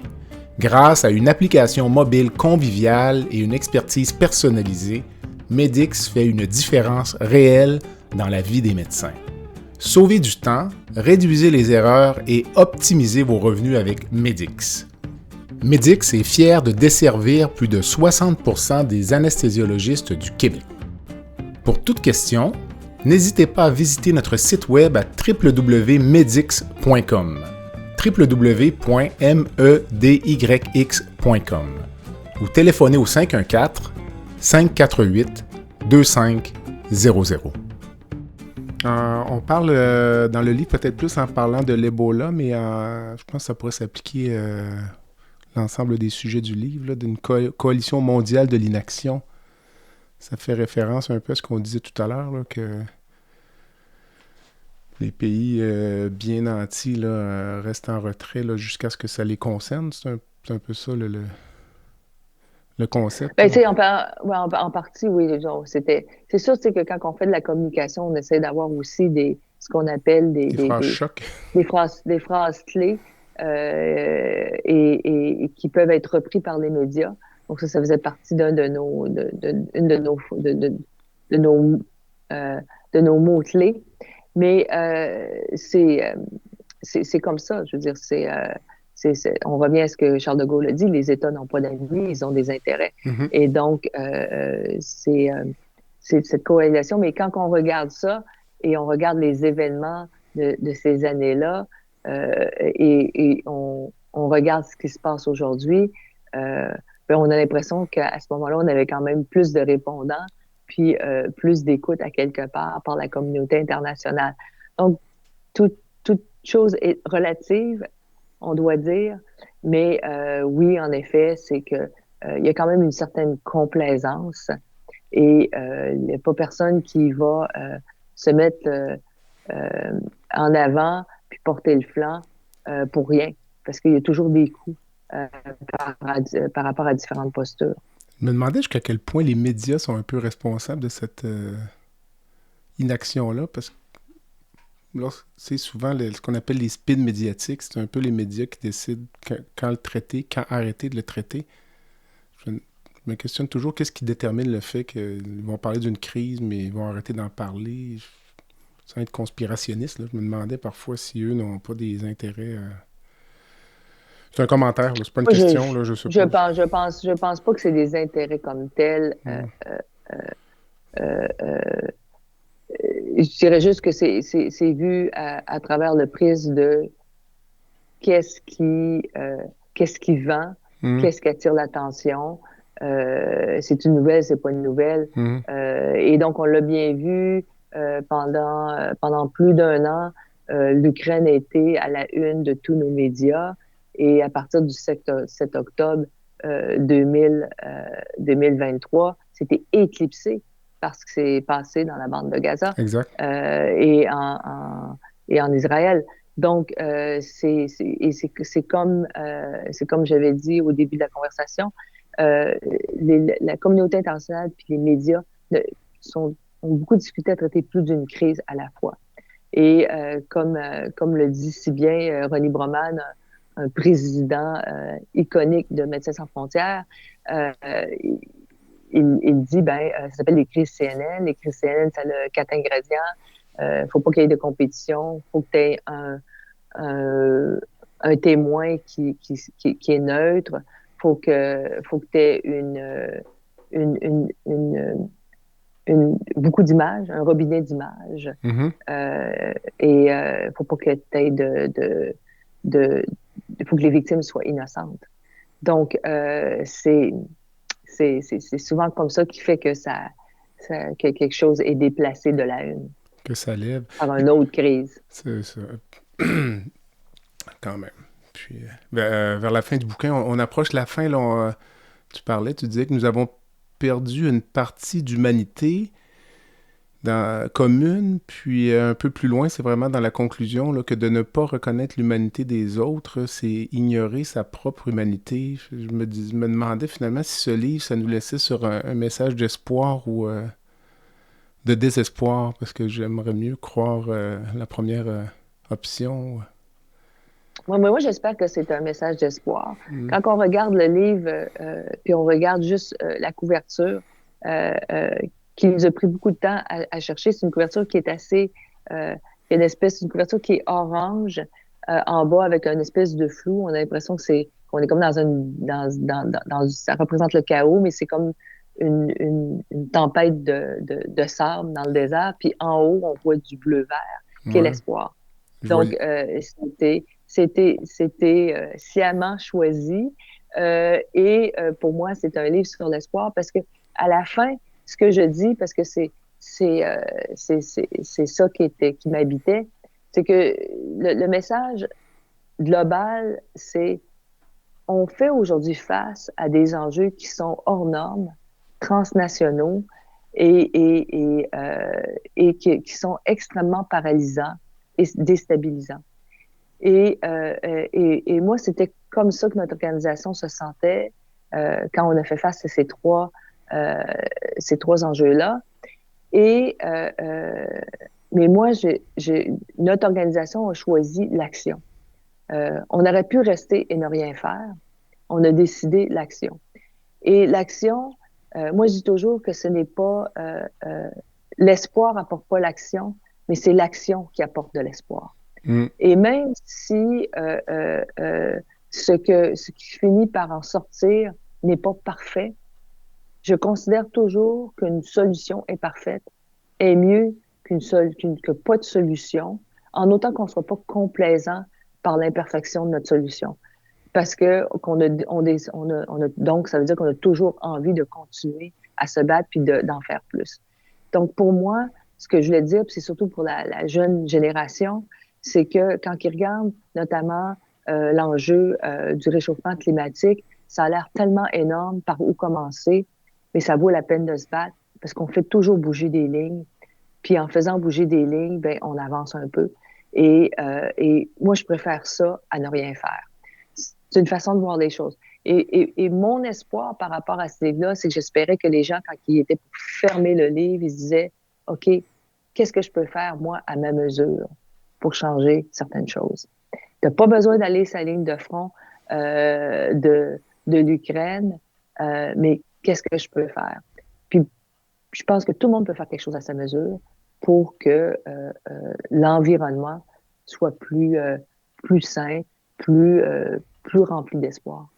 Grâce à une application mobile conviviale et une expertise personnalisée, Medix fait une différence réelle dans la vie des médecins. Sauvez du temps, réduisez les erreurs et optimisez vos revenus avec Medix. Medix est fier de desservir plus de 60% des anesthésiologistes du Québec. Pour toute question, n'hésitez pas à visiter notre site web à www.medix.com www.medyx.com ou téléphonez au 514-548-2500. On parle dans le livre peut-être plus en parlant de l'Ebola, mais je pense que ça pourrait s'appliquer l'ensemble des sujets du livre, là, d'une coalition mondiale de l'inaction. Ça fait référence un peu à ce qu'on disait tout à l'heure, là, que les pays bien nantis là, restent en retrait là, jusqu'à ce que ça les concerne. C'est un peu ça le concept. Ben, en partie, oui. C'est sûr que quand on fait de la communication, on essaie d'avoir aussi ce qu'on appelle des phrases chocs. Des phrases clés et qui peuvent être repris par les médias. Donc ça faisait partie d'une de nos mots-clés. Mais c'est comme ça. Je veux dire, on revient à ce que Charles de Gaulle a dit, les États n'ont pas d'amis, ils ont des intérêts. Mm-hmm. Et donc, c'est cette corrélation. Mais quand on regarde ça et on regarde les événements de ces années-là et on regarde ce qui se passe aujourd'hui, on a l'impression qu'à ce moment-là, on avait quand même plus de répondants puis plus d'écoute à quelque part par la communauté internationale. Donc, toute chose est relative, on doit dire, mais oui, en effet, c'est que il y a quand même une certaine complaisance et il n'y a pas personne qui va se mettre en avant puis porter le flanc pour rien, parce qu'il y a toujours des coups par rapport à différentes postures. Je me demandais jusqu'à quel point les médias sont un peu responsables de cette inaction-là, parce que là, c'est souvent ce qu'on appelle les spins médiatiques. C'est un peu les médias qui décident quand le traiter, quand arrêter de le traiter. Je me questionne toujours qu'est-ce qui détermine le fait qu'ils vont parler d'une crise, mais ils vont arrêter d'en parler. Sans être conspirationniste, là, je me demandais parfois si eux n'ont pas des intérêts... C'est un commentaire, là, c'est pas une question, là, je sais pas. Je pense pas que c'est des intérêts comme tels. Je dirais juste que c'est vu à travers le prisme de qu'est-ce qui vend, qu'est-ce qui attire l'attention. C'est une nouvelle, c'est pas une nouvelle. Et donc, on l'a bien vu pendant plus d'1 an. L'Ukraine a été à la une de tous nos médias. Et à partir du 7 octobre 2023, c'était éclipsé par ce qui s'est passé dans la bande de Gaza. Exact. Et en Israël. Donc, c'est comme j'avais dit au début de la conversation, la communauté internationale puis les médias ont beaucoup discuté à traiter plus d'une crise à la fois. Et comme le dit si bien Ronnie Broman, un président iconique de Médecins sans frontières, il dit, ça s'appelle les crises CNN. Les crises CNN, ça a 4 ingrédients. Faut pas qu'il y ait de compétition. Faut que tu aies un témoin qui est neutre. Faut que tu aies beaucoup d'images, un robinet d'images. Et faut pas que tu aies faut que les victimes soient innocentes. Donc, c'est souvent comme ça qui fait que que quelque chose est déplacé de la une Que ça lève. par une autre crise. C'est ça. Quand même. Puis, vers la fin du bouquin, on approche la fin. Là, tu disais que nous avons perdu une partie d'humanité commune, puis un peu plus loin, c'est vraiment dans la conclusion là, que de ne pas reconnaître l'humanité des autres, c'est ignorer sa propre humanité. Je me demandais finalement si ce livre, ça nous laissait sur un message d'espoir ou de désespoir, parce que j'aimerais mieux croire la première option. Moi, j'espère que c'est un message d'espoir. Quand on regarde le livre, puis on regarde juste la couverture, qui nous a pris beaucoup de temps à chercher, c'est une couverture qui est assez... il y a une couverture qui est orange en bas avec une espèce de flou. On a l'impression qu'on est comme ça représente le chaos, mais c'est comme une tempête de sable dans le désert. Puis en haut, on voit du bleu-vert, qui est l'espoir. Donc, c'était sciemment choisi. Et pour moi, c'est un livre sur l'espoir parce que à la fin, ce que je dis, parce que c'est ça qui m'habitait, c'est que le message global, c'est on fait aujourd'hui face à des enjeux qui sont hors normes, transnationaux et qui sont extrêmement paralysants et déstabilisants. Et moi, c'était comme ça que notre organisation se sentait quand on a fait face à ces trois enjeux-là. Mais moi, notre organisation a choisi l'action. On aurait pu rester et ne rien faire. On a décidé l'action. Et l'action, moi, je dis toujours que ce n'est pas... l'espoir n'apporte pas l'action, mais c'est l'action qui apporte de l'espoir. Et même si ce qui finit par en sortir n'est pas parfait, je considère toujours qu'une solution imparfaite est mieux que pas de solution, en autant qu'on ne soit pas complaisant par l'imperfection de notre solution. Parce que donc, ça veut dire qu'on a toujours envie de continuer à se battre puis d'en faire plus. Donc, pour moi, ce que je voulais dire, puis c'est surtout pour la jeune génération, c'est que quand ils regardent notamment l'enjeu du réchauffement climatique, ça a l'air tellement énorme par où commencer, mais ça vaut la peine de se battre parce qu'on fait toujours bouger des lignes. Puis en faisant bouger des lignes, ben on avance un peu. Et moi, je préfère ça à ne rien faire. C'est une façon de voir les choses. Et mon espoir par rapport à ce livre-là, c'est que j'espérais que les gens, quand ils étaient pour fermer le livre, ils se disaient, OK, qu'est-ce que je peux faire, moi, à ma mesure pour changer certaines choses? Tu n'as pas besoin d'aller sur la ligne de front de l'Ukraine, mais qu'est-ce que je peux faire? Puis, je pense que tout le monde peut faire quelque chose à sa mesure pour que l'environnement soit plus sain, plus rempli d'espoir.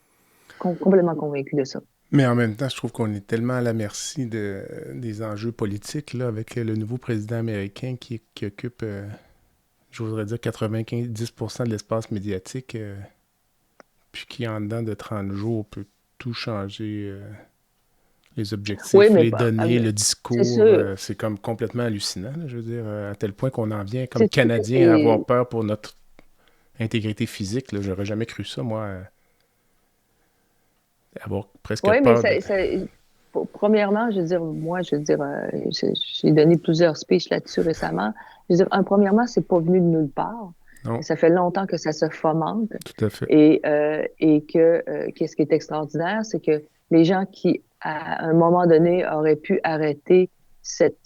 Complètement convaincu de ça. Mais en même temps, je trouve qu'on est tellement à la merci des enjeux politiques là, avec le nouveau président américain qui occupe, je voudrais dire, 90% de l'espace médiatique, puis qui, en dedans de 30 jours, peut tout changer. Les objectifs, les données, le discours, c'est comme complètement hallucinant, là, je veux dire, à tel point qu'on en vient comme Canadien à avoir peur pour notre intégrité physique. Là, j'aurais jamais cru ça, moi, avoir presque peur. Mais premièrement, j'ai donné plusieurs speeches là-dessus récemment. Je veux dire, premièrement, c'est pas venu de nulle part. Non. Ça fait longtemps que ça se fomente. Tout à fait. Et qu'est-ce qui est extraordinaire, c'est que les gens qui, à un moment donné, auraient pu arrêter cette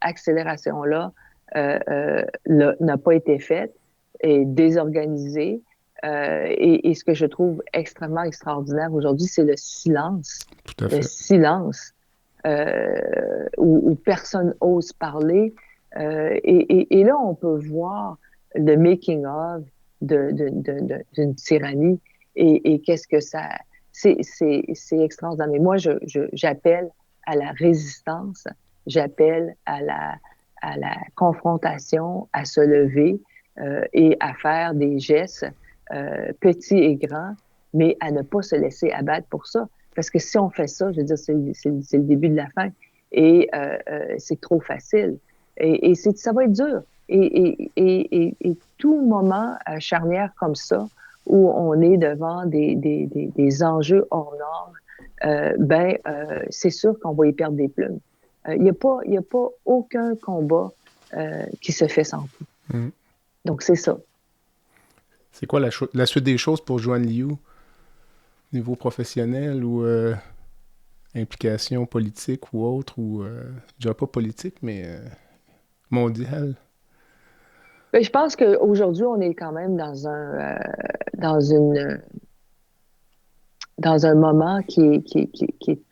accélération-là n'a pas été faite et désorganisée. Et ce que je trouve extrêmement extraordinaire aujourd'hui, c'est le silence. Tout à fait. Le silence où personne ose parler. Et là, on peut voir le making of d'une tyrannie et qu'est-ce que ça... C'est extraordinaire. Mais moi, j'appelle à la résistance, j'appelle à la confrontation, à se lever et à faire des gestes petits et grands mais à ne pas se laisser abattre pour ça. Parce que si on fait ça, je veux dire, c'est le début de la fin. Et c'est trop facile. Et ça va être dur. Et tout moment charnière comme ça, où on est devant des enjeux hors normes, c'est sûr qu'on va y perdre des plumes. Il n'y a pas aucun combat qui se fait sans coup. Donc, c'est ça. C'est quoi la suite des choses pour Joanne Liu? Niveau professionnel ou implication politique ou autre, ou je dirais pas politique, mais mondiale? Ben, je pense qu'aujourd'hui, on est quand même dans un moment qui est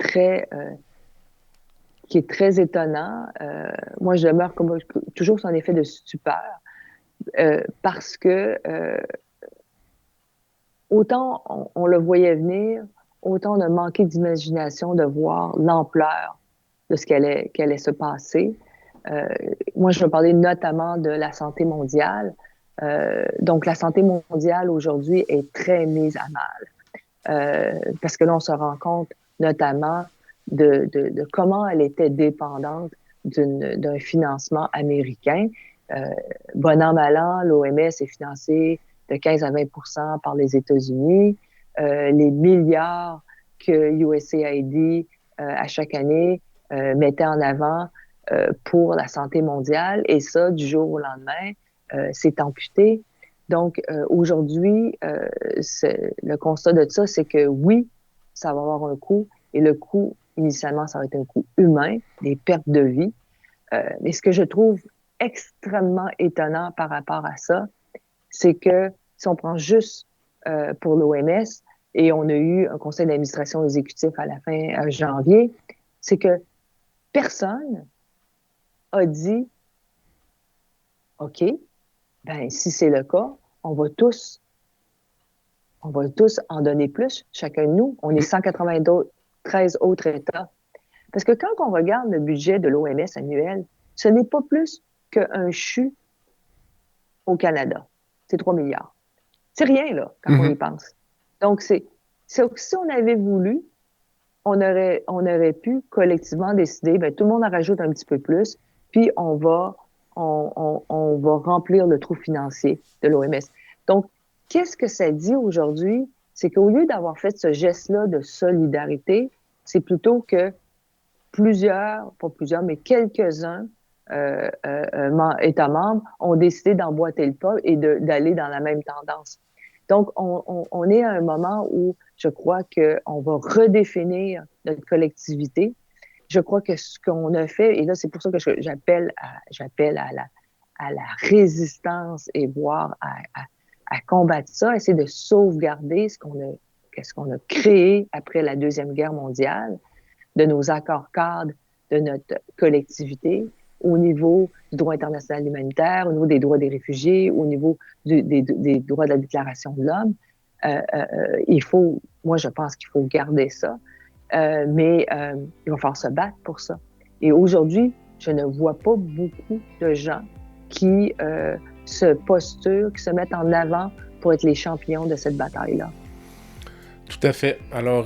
très étonnant. Moi, je demeure toujours sur un effet de stupeur parce que autant on le voyait venir, autant on a manqué d'imagination de voir l'ampleur de ce qu'elle allait se passer. Moi, je vais parler notamment de la santé mondiale. Donc, la santé mondiale aujourd'hui est très mise à mal. Parce que là, on se rend compte notamment de comment elle était dépendante d'un financement américain. Bon an, mal an, l'OMS est financée de 15 à 20 % par les États-Unis. Les milliards que USAID, à chaque année, mettait en avant pour la santé mondiale. Et ça, du jour au lendemain, c'est amputé. Donc, aujourd'hui, le constat de ça, c'est que oui, ça va avoir un coût. Et le coût, initialement, ça va être un coût humain, des pertes de vie. Mais ce que je trouve extrêmement étonnant par rapport à ça, c'est que si on prend juste pour l'OMS, et on a eu un conseil d'administration exécutif à la fin janvier, c'est que personne a dit « OK, ben si c'est le cas, on va tous en donner plus, chacun de nous. On est 193 autres États. » Parce que quand on regarde le budget de l'OMS annuel, ce n'est pas plus qu'un CHU au Canada. C'est 3 milliards. C'est rien, là, quand on y pense. Donc, si on avait voulu, on aurait pu collectivement décider, ben, tout le monde en rajoute un petit peu plus, puis on va remplir le trou financier de l'OMS. Donc, qu'est-ce que ça dit aujourd'hui? C'est qu'au lieu d'avoir fait ce geste-là de solidarité, c'est plutôt que pas plusieurs, mais quelques-uns États membres ont décidé d'emboîter le pas et d'aller dans la même tendance. Donc, on est à un moment où je crois qu'on va redéfinir notre collectivité. Je crois que ce qu'on a fait, et là, c'est pour ça que j'appelle à la résistance et voire à combattre ça, essayer de sauvegarder ce qu'on a créé après la Deuxième Guerre mondiale, de nos accords-cadres, de notre collectivité, au niveau du droit international humanitaire, au niveau des droits des réfugiés, au niveau des droits de la Déclaration de l'homme. Moi, je pense qu'il faut garder ça, mais il va falloir se battre pour ça. Et aujourd'hui, je ne vois pas beaucoup de gens qui se posturent, qui se mettent en avant pour être les champions de cette bataille-là. Tout à fait. Alors,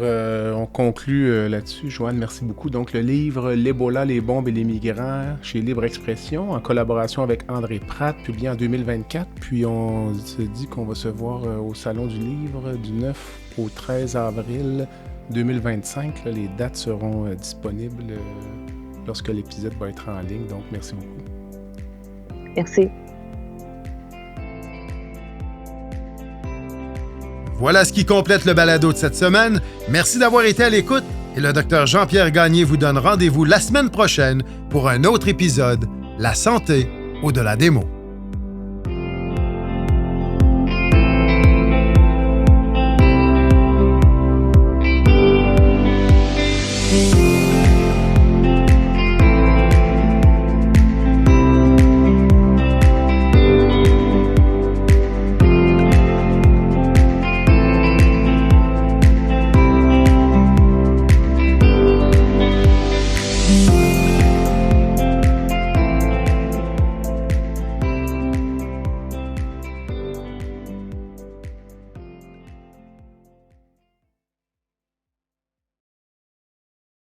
on conclut là-dessus. Joanne, merci beaucoup. Donc, le livre « L'Ebola, les bombes et les migrants » chez Libre Expression, en collaboration avec André Pratt, publié en 2024. Puis, on se dit qu'on va se voir au Salon du Livre du 9 au 13 avril 2025. Là, les dates seront disponibles lorsque l'épisode va être en ligne. Donc, merci beaucoup. Merci. Voilà ce qui complète le balado de cette semaine. Merci d'avoir été à l'écoute et le Dr Jean-Pierre Gagné vous donne rendez-vous la semaine prochaine pour un autre épisode, La santé au-delà des mots.